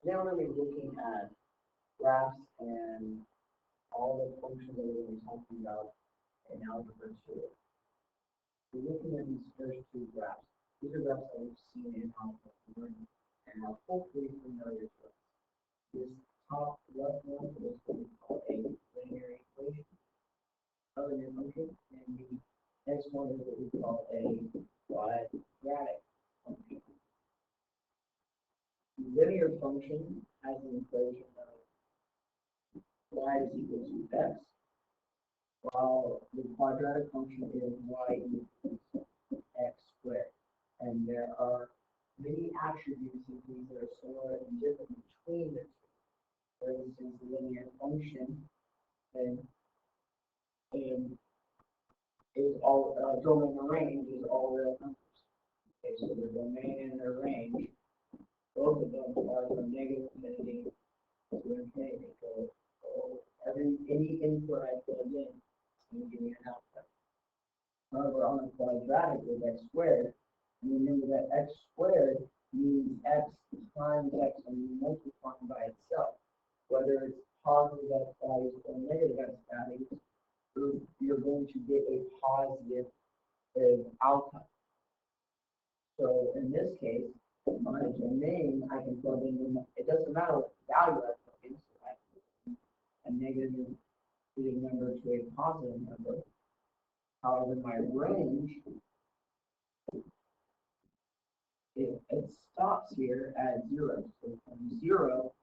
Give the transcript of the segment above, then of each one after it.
Now we're going to be looking at graphs and all the functions that we're going to be talking about in Algebra 2. We're looking at these first two graphs. These are graphs that we've seen in Algebra 1 and are hopefully familiar to us. This top left one is what we call a linear equation of a new function, and the next one is what we call a quadratic function. The linear function has an equation of y is equal to x, while the quadratic function is y equals x squared. And there are many attributes of these that are similar and different between the two. For instance, the linear function and, and is all domain and range is all real numbers. Okay, so the domain and the range, both of them are from negative infinity to infinity. So any input I plug in is going to give me an output. However, on a quadratic with x squared, and remember that x squared means x times x and you multiplying by itself. Whether it's positive x values or negative x values, you're going to get a positive outcome. So in this case, my domain, I can plug in, it doesn't matter what value I plug in, so I can put a negative number to a positive number. However, my range, it stops here at 0. So from 0,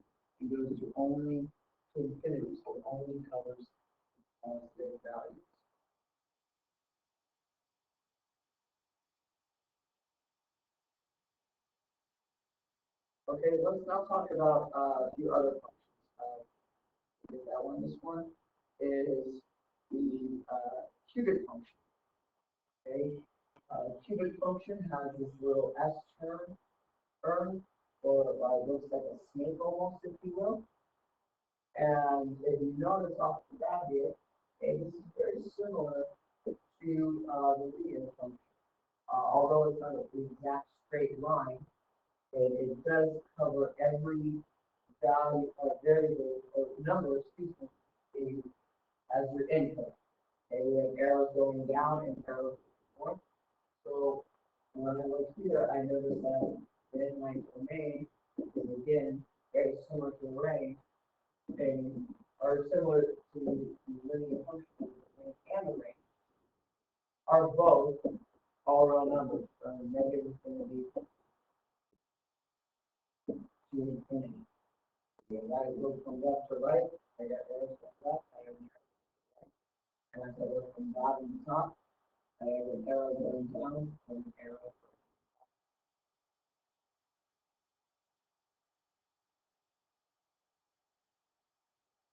it goes to only to infinity, so it only covers positive values. Okay, let's now talk about a few other functions. That one, this one is the cubic function. Okay, cubic function has this little s term, or looks like a snake almost, if you will. And if you notice off the bat here, okay, this is very similar to the linear function. Although it's not an exact straight line, it does cover every value of variable or number, excuse me, as your input. Okay, we have arrows going down and arrows going forth. So when I look here, I notice that in my domain is again very similar to the range, and are similar to the linear function and the range are both all real numbers from negative infinity to infinity. Okay, that goes from left to right. I got arrows from left, I have an arrow right. And as I go from bottom to top, I have an arrow going down and an arrow.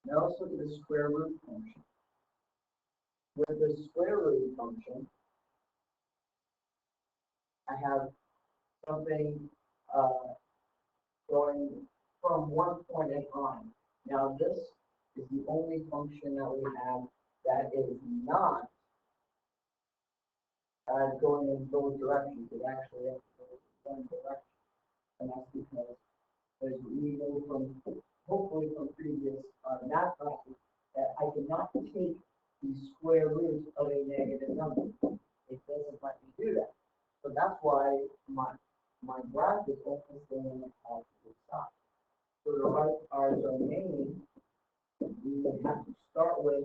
Now let's look at the square root function. With the square root function, I have something going from one point and on. Now this is the only function that we have that is not going in both directions. It actually has to go in one direction. And that's because as we know from, hopefully from previous math classes, that I cannot take the square root of a negative number. It doesn't let me do that. So that's why my graph is always going on the positive side. So to write our domain, we would have to start with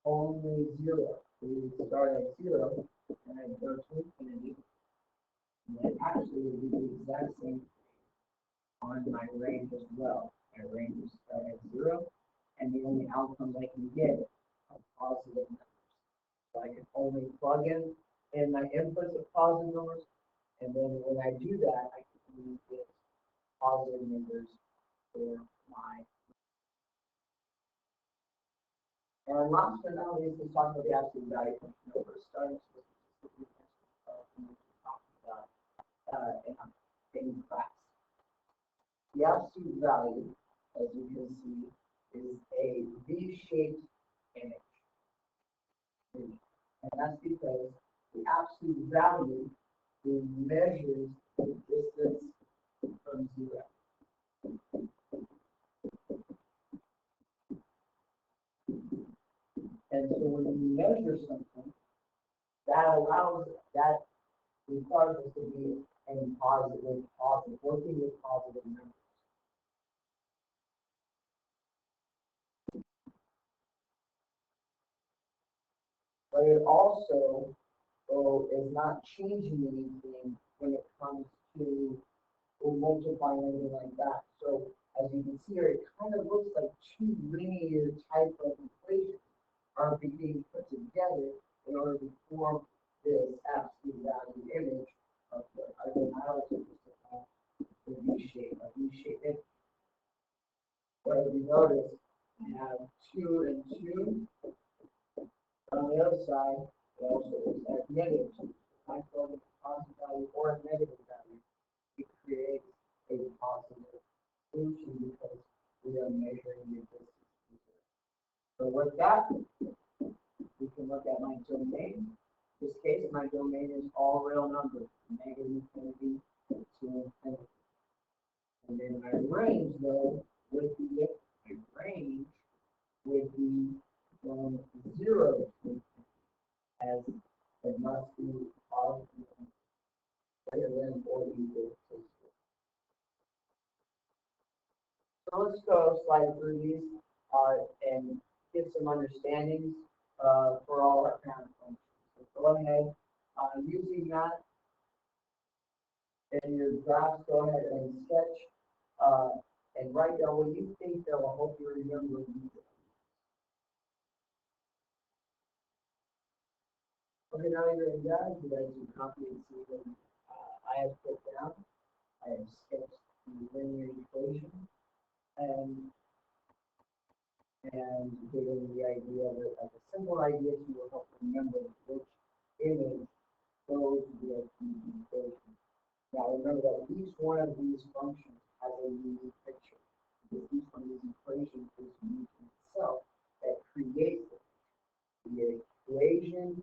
only 0. So we would start at 0 and then go to infinity. And then actually it would be the exact same on my range as well. My range will start at 0, and the only outcomes I can get are positive numbers. So I can only plug in my inputs of positive numbers, and then when I do that, I can only get positive numbers for my. And last but not least, let's talk about the absolute value function over starting with the talking about in class. The absolute value, as you can see, is a V-shaped image. And that's because the absolute value measures the distance from 0. And so when you measure something, that requires us to be in positive, working with positive numbers. But it also is not changing anything when it comes to multiplying anything like that. So as you can see here, it kind of looks like two linear type of equations are being put together in order to form this absolute value image of the, again, I like to use the V-shape image. But if you notice, you have 2 and 2. On the other side, it also is at negative 2. I call it a positive value or a negative value. It creates a positive solution because we are measuring the distance. So with that, we can look at my domain. In this case, my domain is all real numbers, negative infinity to infinity. And then my range, though, would be my range would be from 0 to infinity, as it must be positive greater than or equal to 0. So let's go slide through these and get some understandings for all our parent functions. So go ahead, using that in your graphs, go ahead and sketch and write down what you think that will help you remember these. Okay, now you're in that, you guys can copy and see what I have put down. I have sketched the linear equation and given the idea of it, like a simple idea to help remember which image goes with the equation. Now remember that each one of these functions has a unique picture. Because each one of these equations is unique in itself that creates the picture. The equation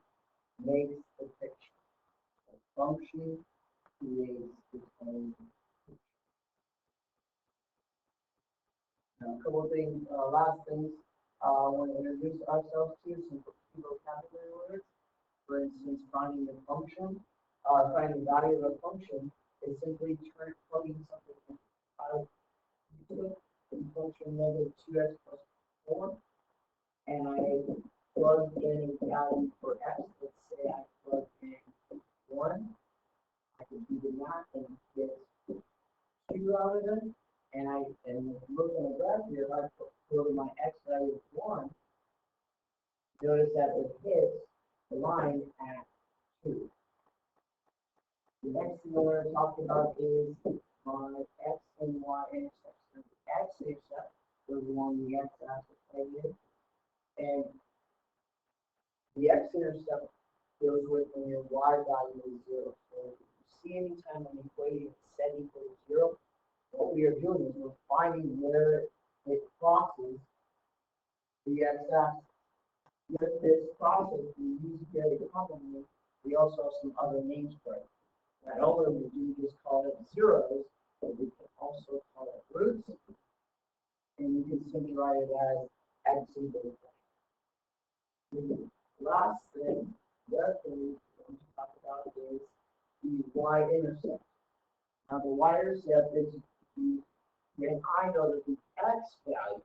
makes the picture. The function creates its own picture. Now, a couple of things, last things, I want to introduce ourselves to some vocabulary words. For instance, finding the function, finding the value of a function is simply plugging something into it. The function negative 2x plus 4, and I plug in a value for x. Let's say I plug in 1. I can do the math and get 2 out of it. And look at the graph here, if I go to my x value of 1, notice that it hits the line at 2. The next thing we're going to talk about is my x and y intercepts. The x-intercept goes along the x-axis right here, and the x-intercept goes with when your y value is 0. So if you see any time an equation is set equal to 0, what we are doing is we're finding where it crosses the x-axis. With this process, we use very commonly. We also have some other names for it. Not only would you just call it zeros, but we can also call it roots, and you can simply write it as x equals y. The last thing, the other thing we want to talk about is the y-intercept. Now the y-intercept is when I know that the x value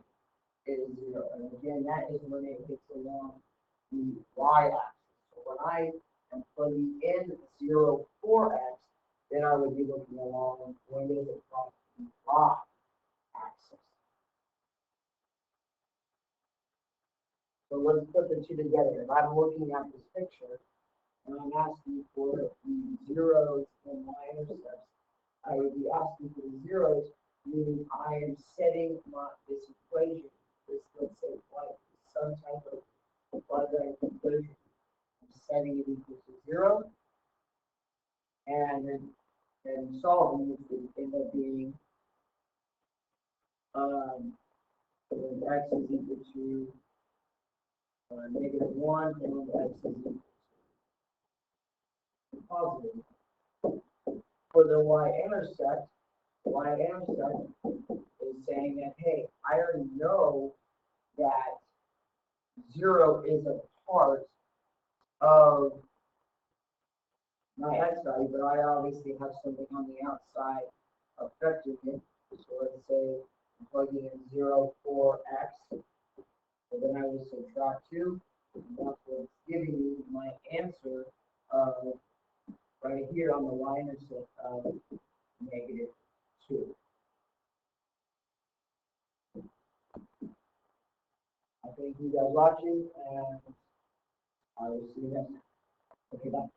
is 0, and again, that is when it hits along the y-axis. So when I am plugging in 0 for x, then I would be looking along when does it cross the y-axis. So let's put the two together. If I'm looking at this picture and I'm asking for the zeros and y-intercepts, I would be asking for the zeros, meaning I am setting this equation, this, let's say, like some type of quadratic equation. I'm setting it equal to 0, and then solving it would end up being when x is equal to negative 1, and x is equal to positive. For the y-intercept is saying that, hey, I already know that 0 is a part of my x value, but I obviously have something on the outside affecting it. So let's say I'm plugging in 0 for x, so then I will subtract 2, and that's what's giving me my answer right here on the y-intercept of -2. I thank you guys watching, and I will see you next time. Okay, bye.